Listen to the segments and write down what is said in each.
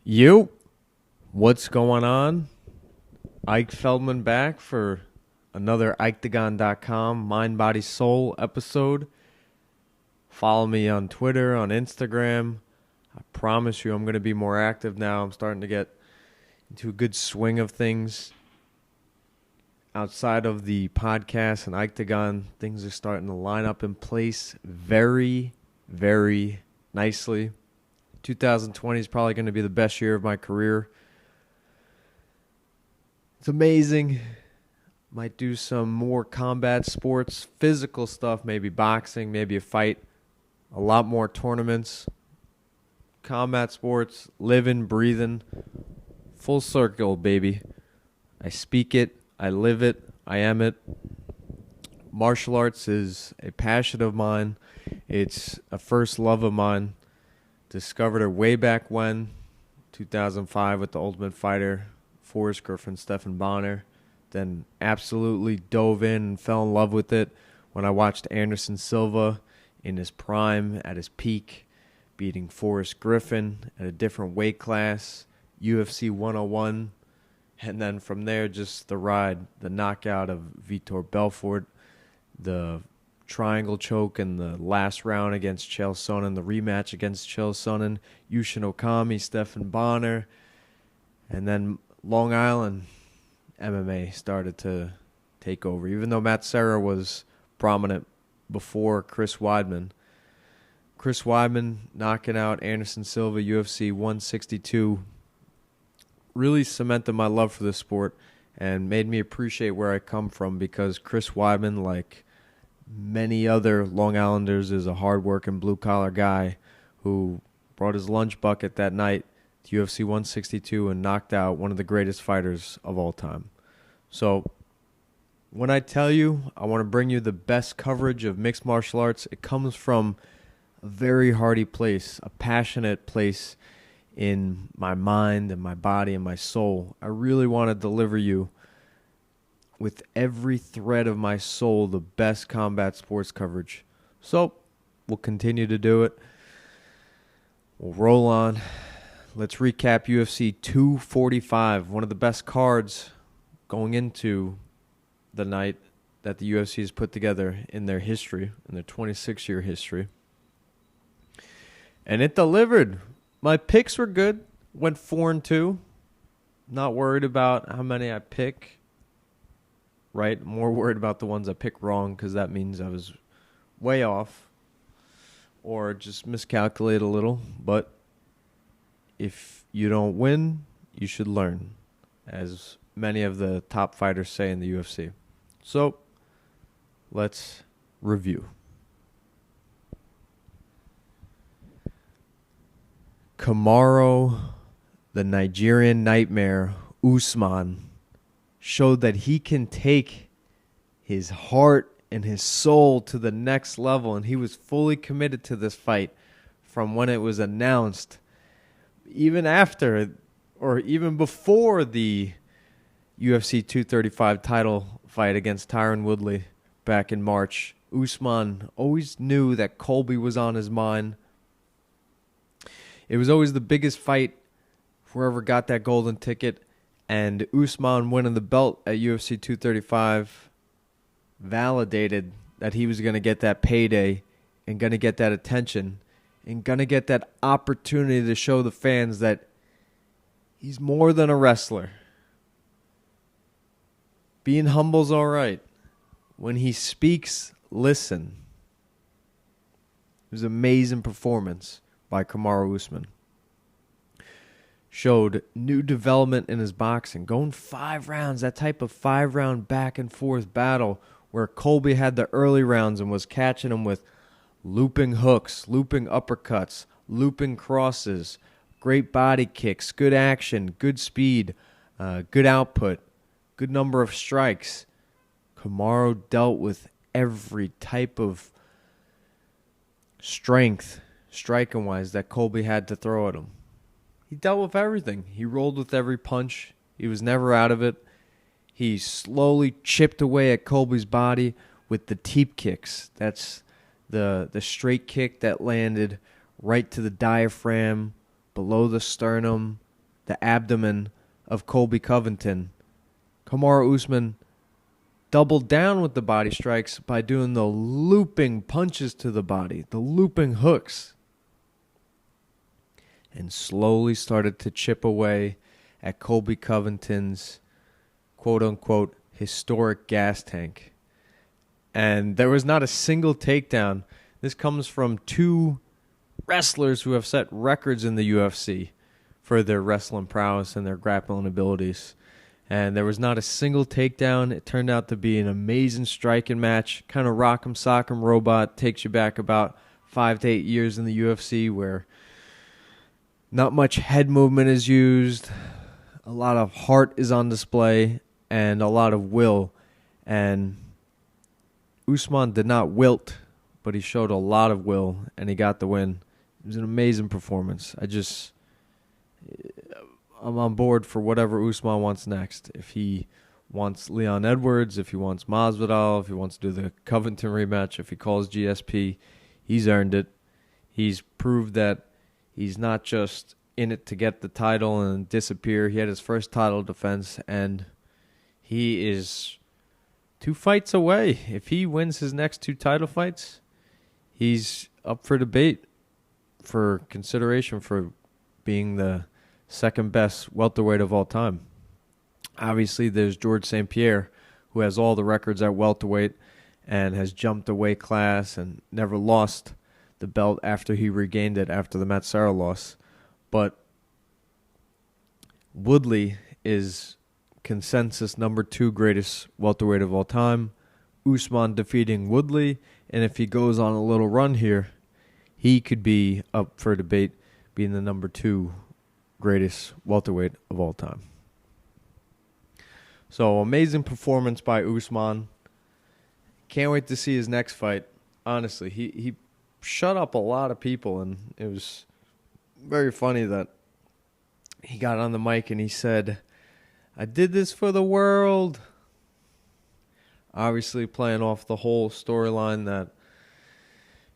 You, what's going on? Ike Feldman back for another IkeTagon.com Mind, Body, Soul episode. Follow me on Twitter, on Instagram. I promise you I'm going to be more active now. I'm starting to get into a good swing of things. Outside of the podcast and IkeTagon, things are starting to line up in place very, very nicely. 2020 is probably going to be the best year of my career. It's amazing. Might do some more combat sports, physical stuff, maybe boxing, maybe a fight. A lot more tournaments. Combat sports, living, breathing. Full circle, baby. I speak it. I live it. I am it. Martial arts is a passion of mine. It's a first love of mine. Discovered her way back when, 2005 with The Ultimate Fighter, Forrest Griffin, Stephan Bonner. Then absolutely dove in and fell in love with it when I watched Anderson Silva in his prime, at his peak, beating Forrest Griffin at a different weight class, UFC 101. And then from there, just the ride, the knockout of Vitor Belfort, the triangle choke in the last round against Chael Sonnen, the rematch against Chael Sonnen, Yushin Okami, Stephan Bonner, and then Long Island MMA started to take over. Even though Matt Serra was prominent before Chris Weidman. Chris Weidman knocking out Anderson Silva, UFC 162, really cemented my love for this sport and made me appreciate where I come from, because Chris Weidman, like many other Long Islanders, is a hard-working blue-collar guy who brought his lunch bucket that night to UFC 162 and knocked out one of the greatest fighters of all time. So when I tell you I want to bring you the best coverage of mixed martial arts, it comes from a very hearty place, a passionate place in my mind and my body and my soul. I really want to deliver you with every thread of my soul the best combat sports coverage. So we'll continue to do it. We'll roll on. Let's recap UFC 245, one of the best cards going into the night that the UFC has put together in their history, in their 26-year history. And it delivered. My picks were good. Went 4-2. Not worried about how many I pick. Right? More worried about the ones I pick wrong, because that means I was way off or just miscalculate a little. But if you don't win, you should learn, as many of the top fighters say in the UFC. So let's review. Kamaru, the Nigerian nightmare, Usman, showed that he can take his heart and his soul to the next level, and he was fully committed to this fight from when it was announced. Even after, or even before the UFC 235 title fight against Tyron Woodley back in March, Usman always knew that Colby was on his mind. It was always the biggest fight, whoever got that golden ticket. And Usman winning the belt at UFC 235 validated that he was going to get that payday and going to get that attention and going to get that opportunity to show the fans that he's more than a wrestler. Being humble's all right. When he speaks, listen. It was an amazing performance by Kamaru Usman. Showed new development in his boxing, going 5 rounds, that type of 5-round back-and-forth battle where Colby had the early rounds and was catching him with looping hooks, looping uppercuts, looping crosses, great body kicks, good action, good speed, good output, good number of strikes. Kamaru dealt with every type of strength, striking-wise, that Colby had to throw at him. He dealt with everything. He rolled with every punch. He was never out of it. He slowly chipped away at Colby's body with the teep kicks. That's the straight kick that landed right to the diaphragm, below the sternum, the abdomen of Colby Covington, Kamaru Usman doubled down with the body strikes by doing the looping punches to the body, the looping hooks, and slowly started to chip away at Colby Covington's quote-unquote historic gas tank. And there was not a single takedown. This comes from two wrestlers who have set records in the UFC for their wrestling prowess and their grappling abilities. And there was not a single takedown. It turned out to be an amazing striking match. Kind of rock'em sock'em robot. Takes you back about 5 to 8 years in the UFC where not much head movement is used. A lot of heart is on display and a lot of will. And Usman did not wilt, but he showed a lot of will and he got the win. It was an amazing performance. I'm on board for whatever Usman wants next. If he wants Leon Edwards, if he wants Masvidal, if he wants to do the Covington rematch, if he calls GSP, he's earned it. He's proved that he's not just in it to get the title and disappear. He had his first title defense, and he is 2 fights away. If he wins his next 2 title fights, he's up for debate, for consideration for being the second best welterweight of all time. Obviously, there's George St. Pierre, who has all the records at welterweight and has jumped a weight class and never lost the belt after he regained it after the Matt Serra loss. But Woodley is consensus number 2 greatest welterweight of all time. Usman defeating Woodley, and if he goes on a little run here, he could be up for debate being the number 2 greatest welterweight of all time. So, amazing performance by Usman. Can't wait to see his next fight. Honestly, he shut up a lot of people, and it was very funny that he got on the mic and he said, "I did this for the world." Obviously playing off the whole storyline that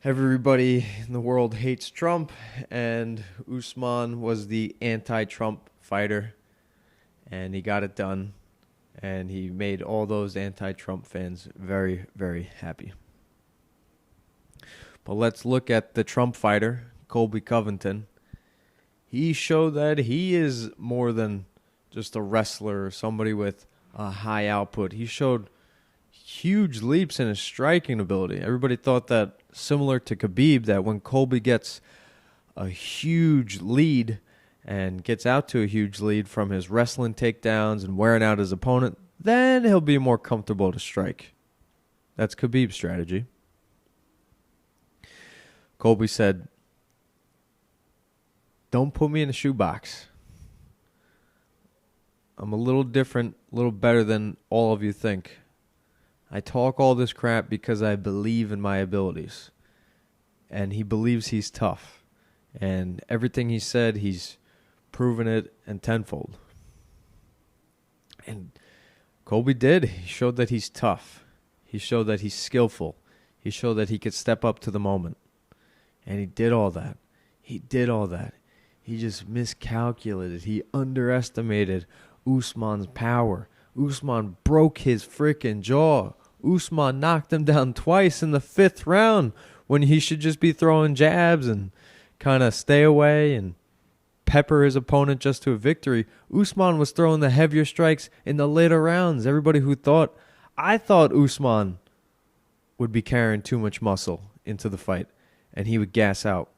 everybody in the world hates Trump, and Usman was the anti-Trump fighter, and he got it done, and he made all those anti-Trump fans very, very happy. But let's look at the Trump fighter, Colby Covington. He showed that he is more than just a wrestler or somebody with a high output. He showed huge leaps in his striking ability. Everybody thought that, similar to Khabib, that when Colby gets a huge lead and gets out to a huge lead from his wrestling takedowns and wearing out his opponent, then he'll be more comfortable to strike. That's Khabib's strategy. Colby said, "Don't put me in a shoebox. I'm a little different, a little better than all of you think. I talk all this crap because I believe in my abilities." And he believes he's tough. And everything he said, he's proven it and tenfold. And Colby did. He showed that he's tough. He showed that he's skillful. He showed that he could step up to the moment. And he did all that. He just miscalculated. He underestimated Usman's power. Usman broke his freaking jaw. Usman knocked him down twice in the 5th round when he should just be throwing jabs and kind of stay away and pepper his opponent just to a victory. Usman was throwing the heavier strikes in the later rounds. I thought Usman would be carrying too much muscle into the fight and he would gas out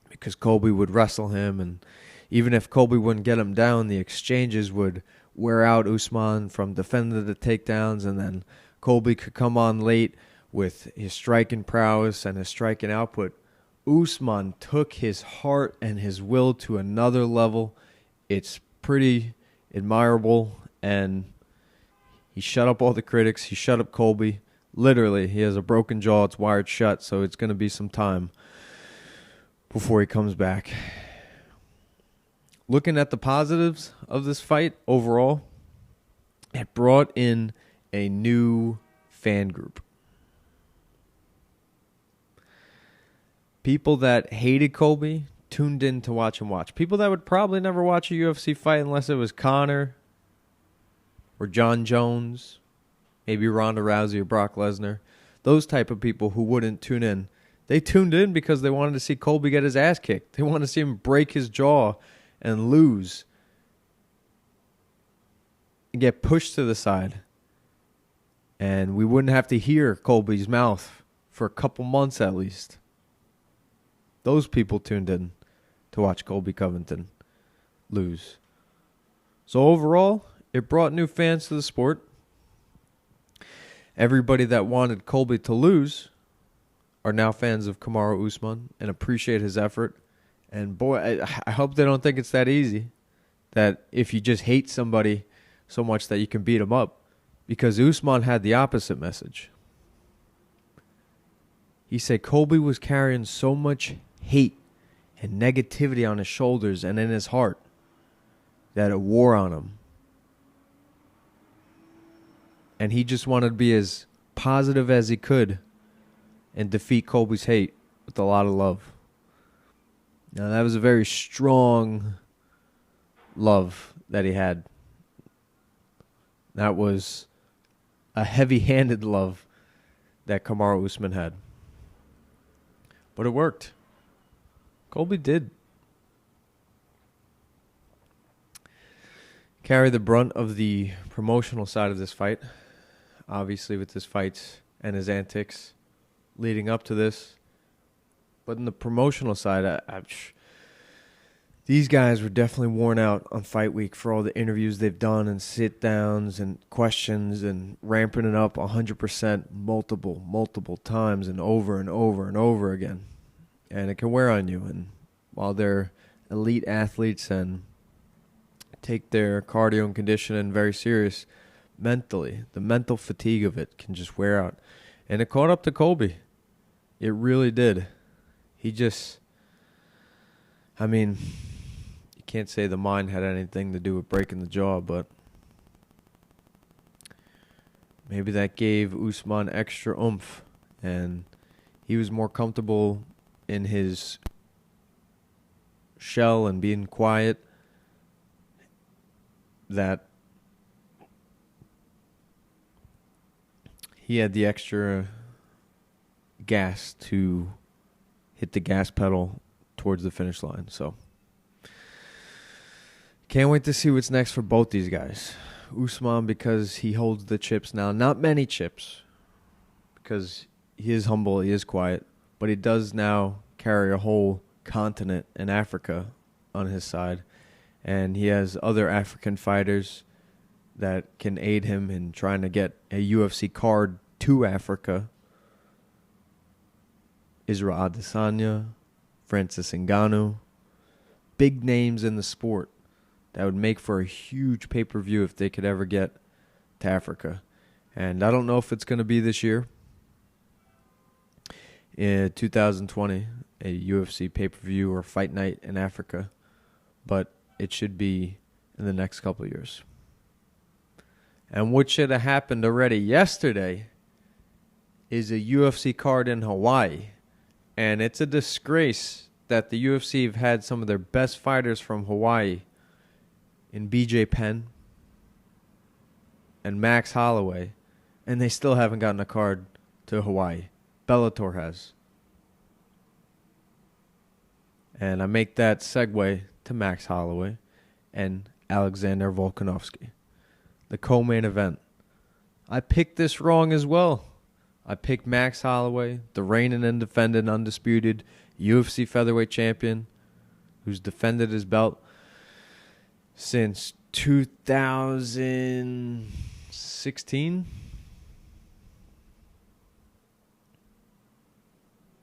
because Colby would wrestle him, and even if Colby wouldn't get him down, the exchanges would wear out Usman from defending the takedowns, and then Colby could come on late with his striking prowess and his striking output. Usman took his heart and his will to another level. It's pretty admirable, and he shut up all the critics. He shut up Colby. Literally, he has a broken jaw. It's wired shut, so it's going to be some time before he comes back. Looking at the positives of this fight overall, it brought in a new fan group. People that hated Colby tuned in to watch him watch. People that would probably never watch a UFC fight unless it was Conor or John Jones, maybe Ronda Rousey or Brock Lesnar. Those type of people who wouldn't tune in. They tuned in because they wanted to see Colby get his ass kicked. They wanted to see him break his jaw and lose and get pushed to the side. And we wouldn't have to hear Colby's mouth for a couple months at least. Those people tuned in to watch Colby Covington lose. So overall, it brought new fans to the sport. Everybody that wanted Colby to lose are now fans of Kamaru Usman and appreciate his effort. And boy, I hope they don't think it's that easy. That if you just hate somebody so much that you can beat him up. Because Usman had the opposite message. He said Colby was carrying so much hate and negativity on his shoulders and in his heart that it wore on him. And he just wanted to be as positive as he could and defeat Colby's hate with a lot of love. Now, that was a very strong love that he had. That was a heavy-handed love that Kamaru Usman had. But it worked. Colby did carry the brunt of the promotional side of this fight. Obviously, with his fights and his antics leading up to this. But in the promotional side, these guys were definitely worn out on fight week for all the interviews they've done and sit-downs and questions and ramping it up 100% multiple times and over and over and over again. And it can wear on you. And while they're elite athletes and take their cardio and conditioning very serious, mentally, the mental fatigue of it can just wear out. And it caught up to Colby. It really did. He just, you can't say the mind had anything to do with breaking the jaw, but maybe that gave Usman extra oomph, and he was more comfortable in his shell and being quiet, that he had the extra gas to hit the gas pedal towards the finish line. So can't wait to see what's next for both these guys. Usman, because he holds the chips now. Not many chips, because he is humble, he is quiet, but he does now carry a whole continent in Africa on his side. And he has other African fighters that can aid him in trying to get a UFC card to Africa. Israel Adesanya, Francis Ngannou. Big names in the sport that would make for a huge pay-per-view if they could ever get to Africa. And I don't know if it's going to be this year. In 2020, a UFC pay-per-view or fight night in Africa. But it should be in the next couple of years. And what should have happened already yesterday is a UFC card in Hawaii. And it's a disgrace that the UFC have had some of their best fighters from Hawaii in BJ Penn and Max Holloway, and they still haven't gotten a card to Hawaii. Bellator has. And I make that segue to Max Holloway and Alexander Volkanovski, the co-main event. I picked this wrong as well. I picked Max Holloway, the reigning and defending undisputed UFC featherweight champion, who's defended his belt since 2016.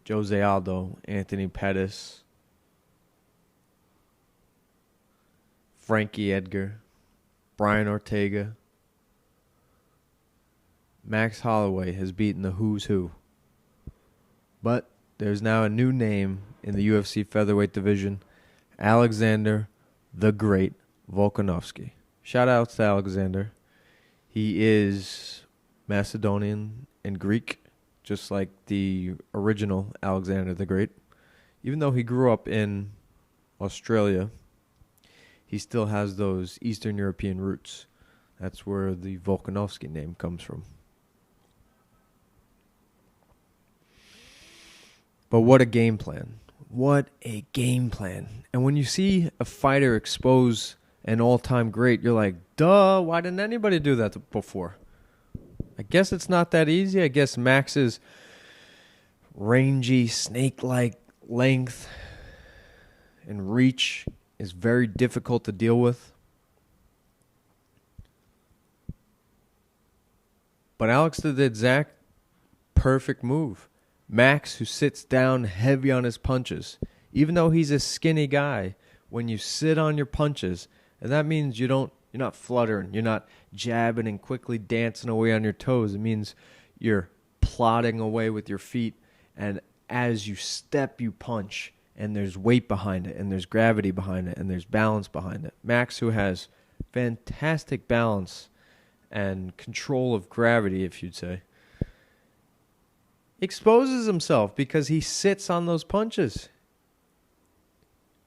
Jose Aldo, Anthony Pettis, Frankie Edgar, Brian Ortega. Max Holloway has beaten the who's who. But there's now a new name in the UFC featherweight division, Alexander the Great Volkanovski. Shout out to Alexander. He is Macedonian and Greek, just like the original Alexander the Great. Even though he grew up in Australia, he still has those Eastern European roots. That's where the Volkanovski name comes from. But what a game plan. What a game plan. And when you see a fighter expose an all-time great, you're like, duh, why didn't anybody do that before? I guess it's not that easy. I guess Max's rangy, snake-like length and reach is very difficult to deal with. But Alex did the exact perfect move. Max, who sits down heavy on his punches, even though he's a skinny guy, when you sit on your punches, and that means you're not fluttering, you're not jabbing and quickly dancing away on your toes. It means you're plodding away with your feet, and as you step, you punch, and there's weight behind it, and there's gravity behind it, and there's balance behind it. Max, who has fantastic balance and control of gravity, if you'd say, exposes himself because he sits on those punches.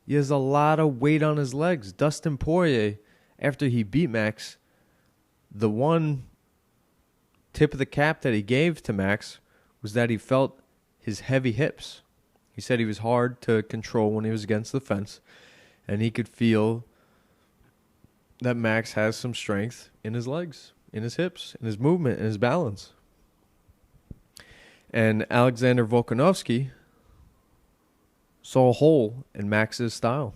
He has a lot of weight on his legs. Dustin Poirier, after he beat Max, the one tip of the cap that he gave to Max was that he felt his heavy hips. He said he was hard to control when he was against the fence, and he could feel that Max has some strength in his legs, in his hips, in his movement, in his balance. And Alexander Volkanovski saw a hole in Max's style.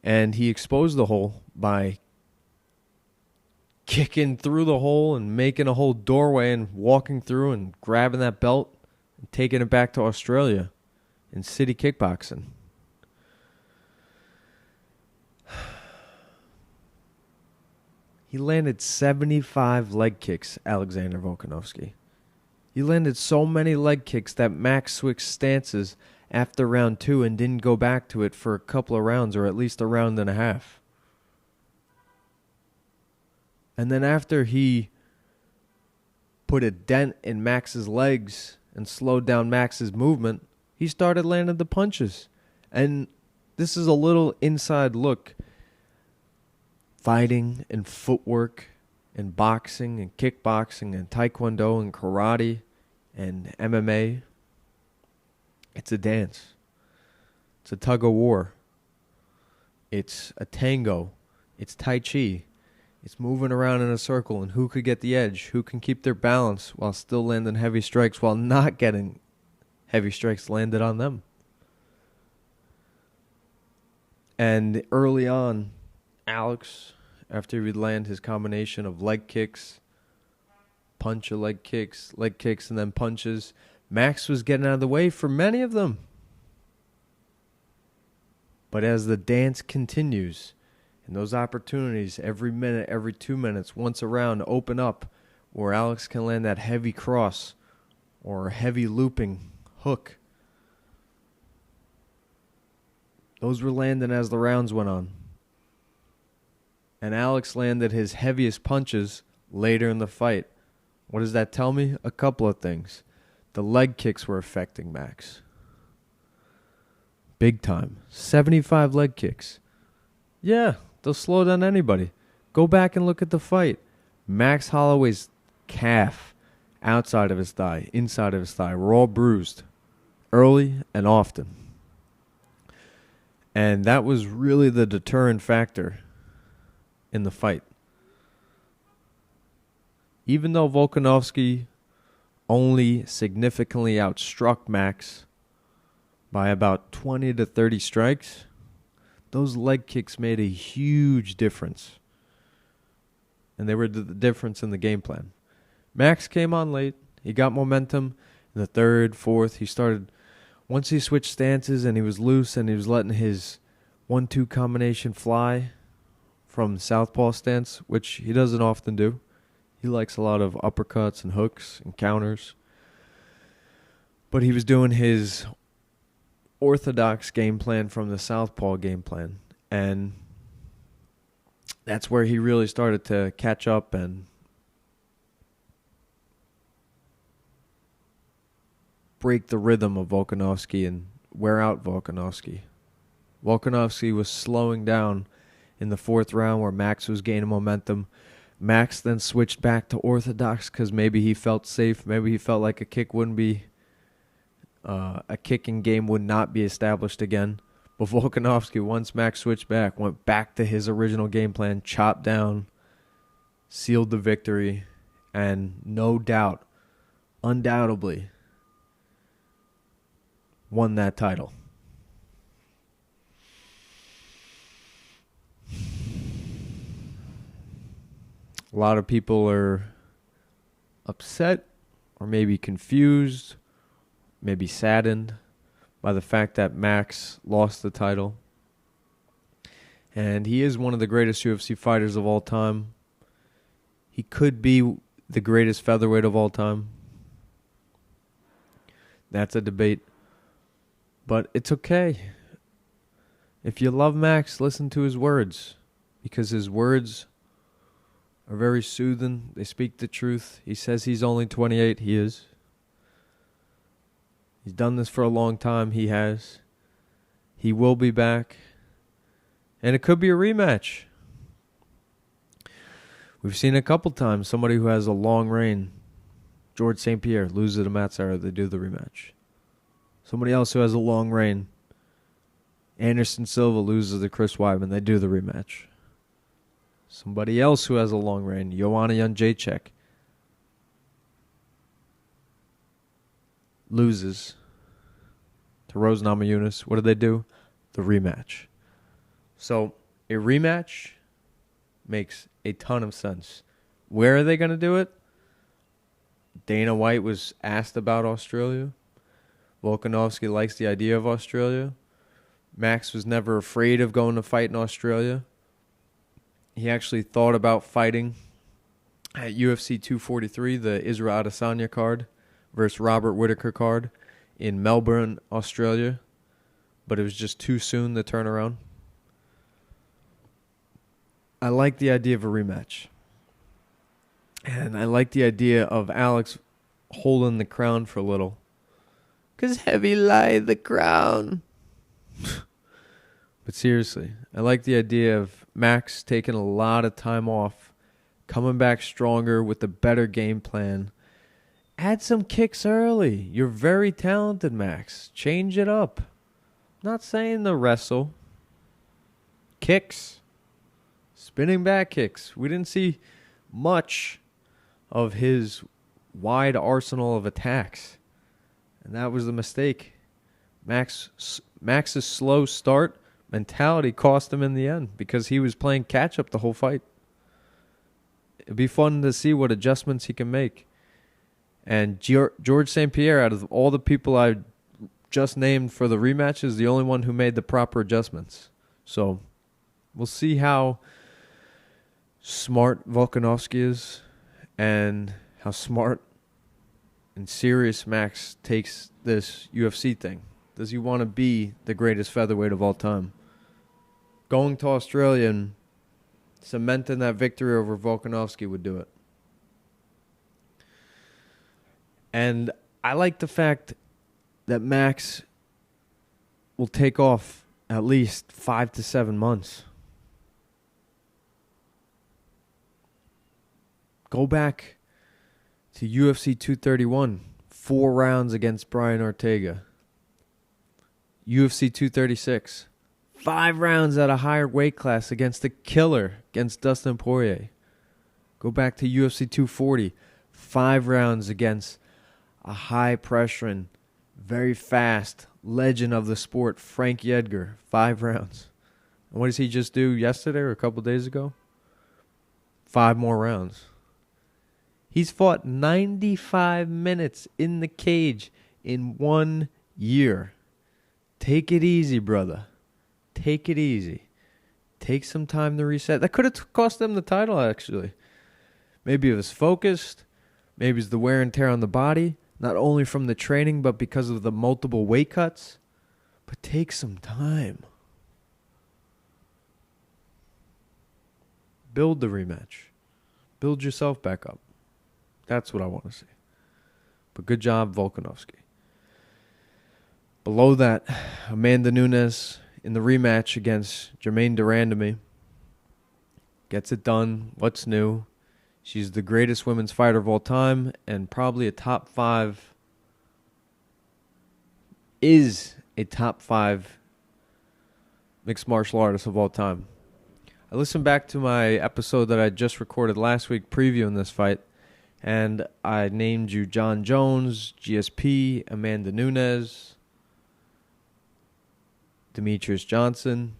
And he exposed the hole by kicking through the hole and making a whole doorway and walking through and grabbing that belt and taking it back to Australia in city kickboxing. He landed 75 leg kicks, Alexander Volkanovski. He landed so many leg kicks that Max switched stances after round 2 and didn't go back to it for a couple of rounds, or at least a round and a half. And then after he put a dent in Max's legs and slowed down Max's movement, he started landing the punches. And this is a little inside look. Fighting and footwork and boxing and kickboxing and taekwondo and karate and MMA. It's a dance. It's a tug of war. It's a tango. It's tai chi. It's moving around in a circle, and who could get the edge? Who can keep their balance while still landing heavy strikes while not getting heavy strikes landed on them? And early on, Alex, after he would land his combination of leg kicks, punch of leg kicks, and then punches, Max was getting out of the way for many of them. But as the dance continues, and those opportunities every minute, every 2 minutes, once a round open up where Alex can land that heavy cross or heavy looping hook, those were landing as the rounds went on. And Alex landed his heaviest punches later in the fight. What does that tell me? A couple of things. The leg kicks were affecting Max. Big time. 75 leg kicks. Yeah, they'll slow down anybody. Go back and look at the fight. Max Holloway's calf, outside of his thigh, inside of his thigh, were all bruised. Early and often. And that was really the deterrent factor in the fight. Even though Volkanovski only significantly outstruck Max by about 20 to 30 strikes, those leg kicks made a huge difference. And they were the difference in the game plan. Max came on late. He got momentum in the third, fourth. He started, once he switched stances and he was loose and he was letting his 1-2 combination fly from southpaw stance, which he doesn't often do. He likes a lot of uppercuts and hooks and counters. But he was doing his orthodox game plan from the southpaw game plan. And that's where he really started to catch up and break the rhythm of Volkanovski and wear out Volkanovski. Volkanovski was slowing down in the fourth round where Max was gaining momentum. Max then switched back to orthodox because maybe he felt safe. Maybe he felt like a kicking game would not be established again. But Volkanovski, once Max switched back, went back to his original game plan, chopped down, sealed the victory, and no doubt, undoubtedly, won that title. A lot of people are upset or maybe confused, maybe saddened by the fact that Max lost the title. And he is one of the greatest UFC fighters of all time. He could be the greatest featherweight of all time. That's a debate. But it's okay. If you love Max, listen to his words. Because his words are very soothing. They speak the truth. He says he's only 28. He is. He's done this for a long time. He has. He will be back. And it could be a rematch. We've seen a couple times somebody who has a long reign. George St. Pierre loses to Matt Serra. They do the rematch. Somebody else who has a long reign. Anderson Silva loses to Chris Weidman. They do the rematch. Somebody else who has a long reign, Joanna Jędrzejczyk, loses to Rose Namajunas. What do? The rematch. So a rematch makes a ton of sense. Where are they going to do it? Dana White was asked about Australia. Volkanovski likes the idea of Australia. Max was never afraid of going to fight in Australia. He actually thought about fighting at UFC 243, the Israel Adesanya card, versus Robert Whittaker card in Melbourne, Australia. But it was just too soon to turn around. I like the idea of a rematch. And I like the idea of Alex holding the crown for a little. Because heavy lie the crown. But seriously, I like the idea of Max taking a lot of time off, coming back stronger with a better game plan. Add some kicks early. You're very talented, Max. Change it up. Not saying to wrestle. Kicks. Spinning back kicks. We didn't see much of his wide arsenal of attacks. And that was the mistake. Max's slow start mentality cost him in the end because he was playing catch-up the whole fight. It'd be fun to see what adjustments he can make. And George St. Pierre, out of all the people I just named for the rematch, is the only one who made the proper adjustments. So we'll see how smart Volkanovski is and how smart and serious Max takes this UFC thing. Does he want to be the greatest featherweight of all time? Going to Australia and cementing that victory over Volkanovski would do it. And I like the fact that Max will take off at least 5 to 7 months. Go back to UFC 231, 4 rounds against Brian Ortega. UFC 236, 5 rounds at a higher weight class against the killer, against Dustin Poirier. Go back to UFC 240, 5 rounds against a high-pressuring, very fast legend of the sport, Frankie Edgar, 5 rounds. And what does he just do yesterday or a couple days ago? 5 more rounds. He's fought 95 minutes in the cage in 1 year. Take it easy, brother. Take it easy. Take some time to reset. That could have cost them the title, actually. Maybe it was focused. Maybe it's the wear and tear on the body. Not only from the training, but because of the multiple weight cuts. But take some time. Build the rematch. Build yourself back up. That's what I want to see. But good job, Volkanovski. Below that, Amanda Nunes in the rematch against Jermaine Durandamy. Gets it done. What's new? She's the greatest women's fighter of all time and probably is a top 5 mixed martial artist of all time. I listened back to my episode that I just recorded last week previewing this fight, and I named you John Jones, GSP, Amanda Nunes, Demetrius Johnson.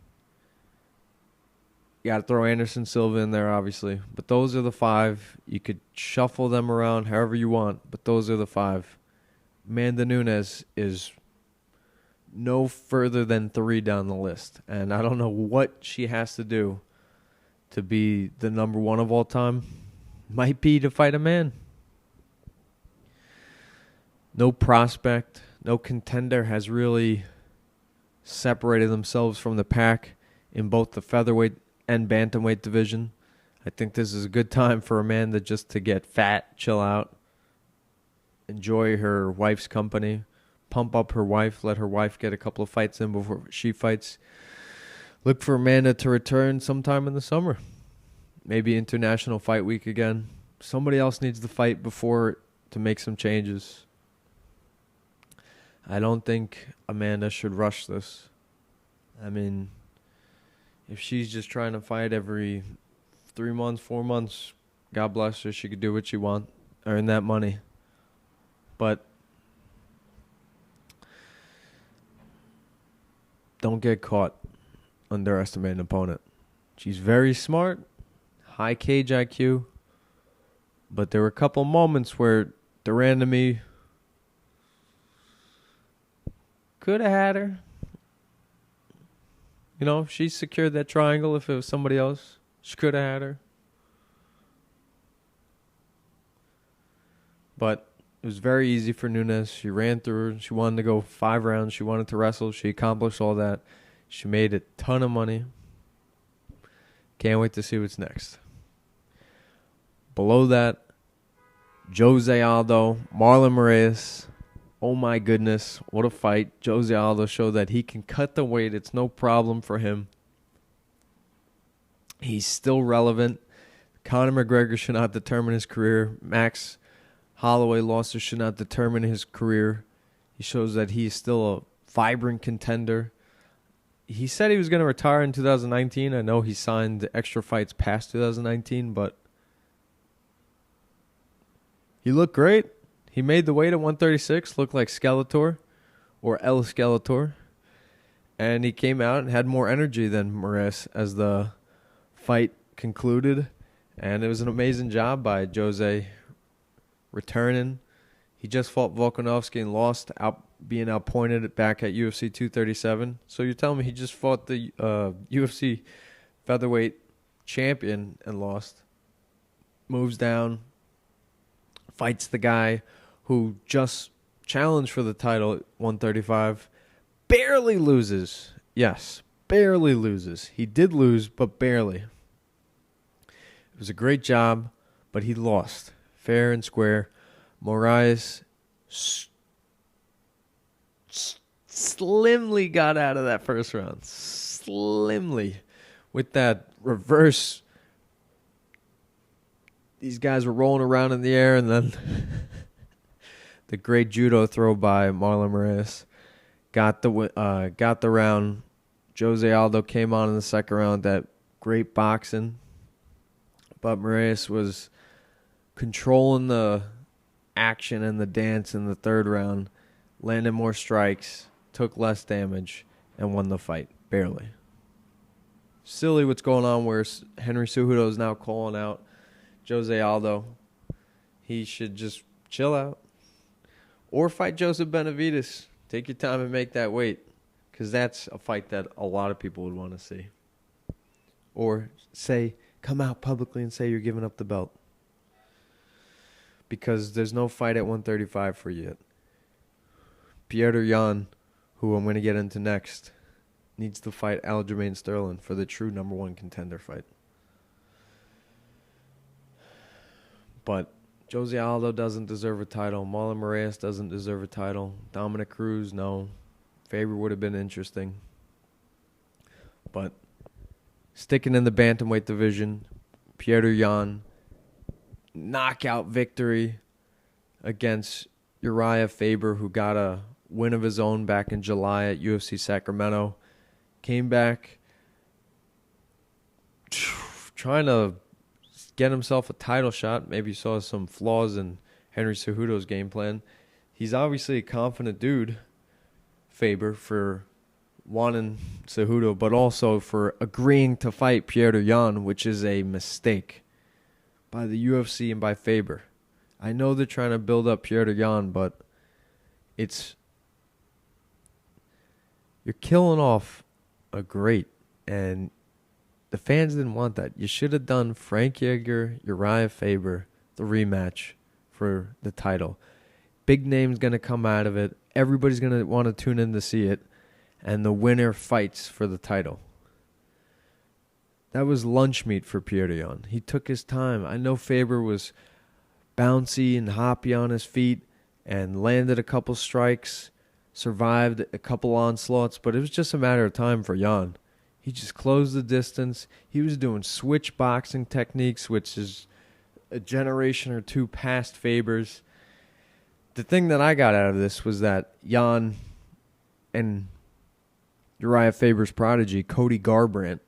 You got to throw Anderson Silva in there, obviously. But those are the 5. You could shuffle them around however you want, but those are the 5. Amanda Nunes is no further than 3 down the list. And I don't know what she has to do to be the number 1 of all time. Might be to fight a man. No prospect, no contender has really separated themselves from the pack in both the featherweight and bantamweight division. I think this is a good time for Amanda just to get fat, chill out, enjoy her wife's company, pump up her wife, let her wife get a couple of fights in before she fights. Look for Amanda to return sometime in the summer. Maybe International Fight Week again. Somebody else needs to fight before to make some changes. I don't think Amanda should rush this. I mean, if she's just trying to fight every 3 months, 4 months, God bless her. She could do what she wants, earn that money. But don't get caught underestimating an opponent. She's very smart, high cage IQ, but there were a couple moments where Durandamy could have had her. You know, if she secured that triangle, if it was somebody else, she could have had her. But it was very easy for Nunes. She ran through her. She wanted to go 5 rounds. She wanted to wrestle. She accomplished all that. She made a ton of money. Can't wait to see what's next. Below that, Jose Aldo, Marlon Moraes. Oh my goodness, what a fight. Jose Aldo showed that he can cut the weight. It's no problem for him. He's still relevant. Conor McGregor should not determine his career. Max Holloway losses should not determine his career. He shows that he's still a vibrant contender. He said he was going to retire in 2019. I know he signed extra fights past 2019, but he looked great. He made the weight at 136 look like Skeletor or El Skeletor. And he came out and had more energy than Moraes as the fight concluded. And it was an amazing job by Jose returning. He just fought Volkanovski and lost, being outpointed back at UFC 237. So you're telling me he just fought the UFC featherweight champion and lost. Moves down, fights the guy who just challenged for the title at 135. Barely loses. Yes, barely loses. He did lose, but barely. It was a great job, but he lost. Fair and square. Moraes slimly got out of that first round. Slimly. With that reverse. These guys were rolling around in the air, and then the great judo throw by Marlon Moraes got the round. Jose Aldo came on in the second round. That great boxing, but Moraes was controlling the action and the dance in the third round, landed more strikes, took less damage, and won the fight barely. Silly what's going on where Henry Cejudo is now calling out Jose Aldo. He should just chill out. Or fight Joseph Benavidez. Take your time and make that weight. Because that's a fight that a lot of people would want to see. Or come out publicly and say you're giving up the belt. Because there's no fight at 135 for you yet. Petr Yan, who I'm going to get into next, needs to fight Aljamain Sterling for the true number 1 contender fight. But Jose Aldo doesn't deserve a title. Marlon Moraes doesn't deserve a title. Dominic Cruz, no. Faber would have been interesting. But sticking in the bantamweight division, Petr Yan, knockout victory against Uriah Faber, who got a win of his own back in July at UFC Sacramento. Came back trying to get himself a title shot. Maybe saw some flaws in Henry Cejudo's game plan. He's obviously a confident dude, Faber, for wanting Cejudo, but also for agreeing to fight Petr Yan, which is a mistake by the UFC and by Faber. I know they're trying to build up Petr Yan, but you're killing off a great, and the fans didn't want that. You should have done Frank Yeager, Uriah Faber, the rematch for the title. Big name's going to come out of it. Everybody's going to want to tune in to see it, and the winner fights for the title. That was lunch meat for Petr Yan. He took his time. I know Faber was bouncy and hoppy on his feet and landed a couple strikes, survived a couple onslaughts, but it was just a matter of time for Yan. He just closed the distance. He was doing switch boxing techniques, which is a generation or two past Faber's. The thing that I got out of this was that Yan and Uriah Faber's prodigy, Cody Garbrandt,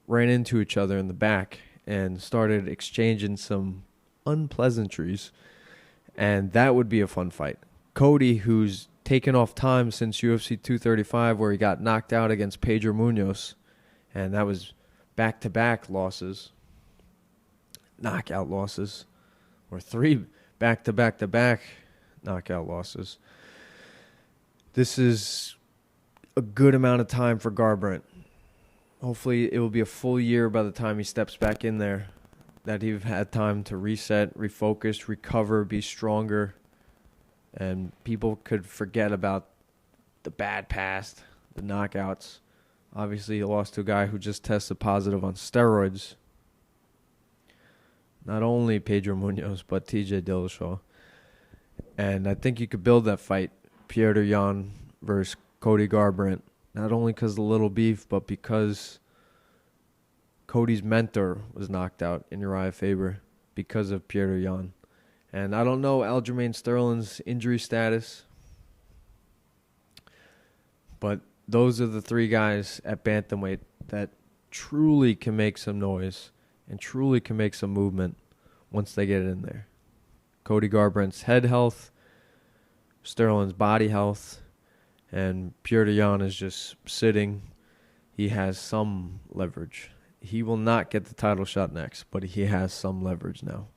ran into each other in the back and started exchanging some unpleasantries, and that would be a fun fight. Cody, who's taken off time since UFC 235, where he got knocked out against Pedro Munoz, and that was back-to-back losses, knockout losses, or 3 back-to-back-to-back knockout losses. This is a good amount of time for Garbrandt. Hopefully it will be a full year by the time he steps back in there, that he've had time to reset, refocus, recover, be stronger, and people could forget about the bad past, the knockouts. Obviously, he lost to a guy who just tested positive on steroids. Not only Pedro Munoz, but TJ Dillashaw. And I think you could build that fight, Petr Yan versus Cody Garbrandt, not only because of the little beef, but because Cody's mentor was knocked out in Uriah Faber because of Petr Yan. And I don't know Aljamain Sterling's injury status, but those are the 3 guys at bantamweight that truly can make some noise and truly can make some movement once they get in there. Cody Garbrandt's head health, Sterling's body health, and Petr Yan is just sitting. He has some leverage. He will not get the title shot next, but he has some leverage now.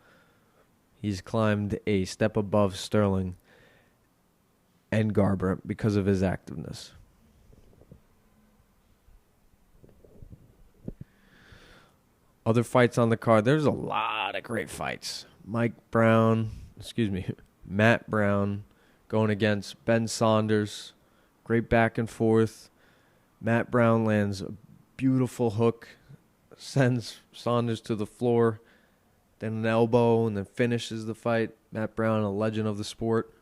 He's climbed a step above Sterling and Garbrandt because of his activeness. Other fights on the card, there's a lot of great fights. Matt Brown going against Ben Saunders. Great back and forth. Matt Brown lands a beautiful hook, sends Saunders to the floor, then an elbow, and then finishes the fight. Matt Brown, a legend of the sport.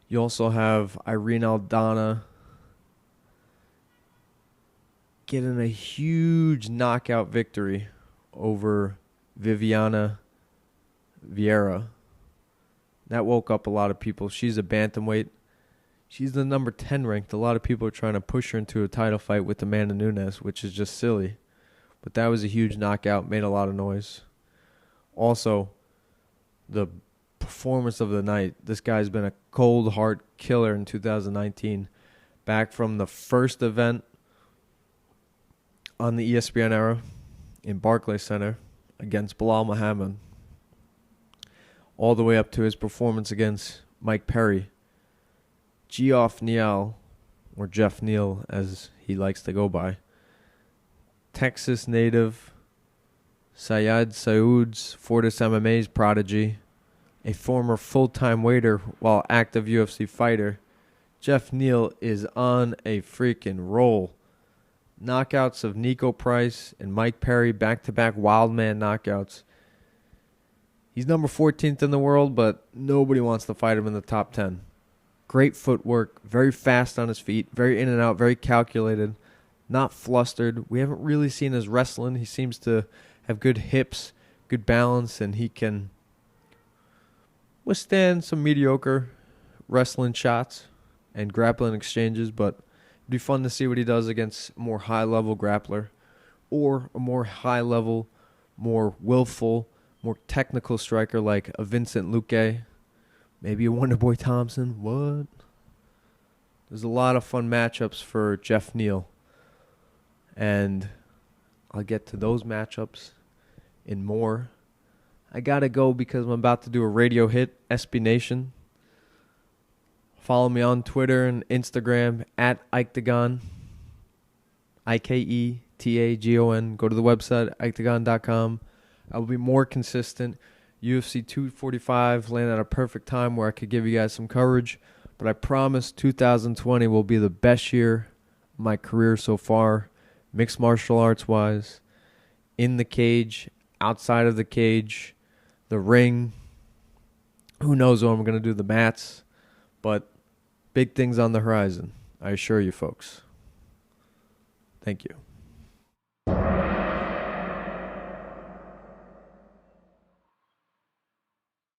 You also have Irene Aldana getting a huge knockout victory over Viviana Vieira. That woke up a lot of people. She's a bantamweight. She's the number 10 ranked. A lot of people are trying to push her into a title fight with Amanda Nunes, which is just silly. But that was a huge knockout, made a lot of noise. Also, the performance of the night. This guy's been a cold, hard killer in 2019. Back from the first event on the ESPN era in Barclays Center against Bilal Muhammad, all the way up to his performance against Mike Perry. Geoff Neal, or Jeff Neal as he likes to go by, Texas native, Sayed Saud's Fortis MMA's prodigy, a former full-time waiter while active UFC fighter. Jeff Neal is on a freaking roll. Knockouts of Nico Price and Mike Perry, back-to-back Wildman knockouts. He's number 14th in the world, but nobody wants to fight him in the top 10. Great footwork, very fast on his feet, very in and out, very calculated, not flustered. We haven't really seen his wrestling. He seems to have good hips, good balance, and he can withstand some mediocre wrestling shots and grappling exchanges, but it'd be fun to see what he does against a more high-level grappler or a more high-level, more willful, more technical striker like a Vincent Luque. Maybe a Wonderboy Thompson. What? There's a lot of fun matchups for Jeff Neal. And I'll get to those matchups and more. I got to go because I'm about to do a radio hit, SB Nation. Follow me on Twitter and Instagram at IkeTagon. IkeTagon. Go to the website, IkeTagon.com. I will be more consistent. UFC 245 landed at a perfect time where I could give you guys some coverage. But I promise 2020 will be the best year of my career so far, mixed martial arts wise, in the cage, outside of the cage, the ring. Who knows when I'm going to do the mats, but big things on the horizon, I assure you folks. Thank you.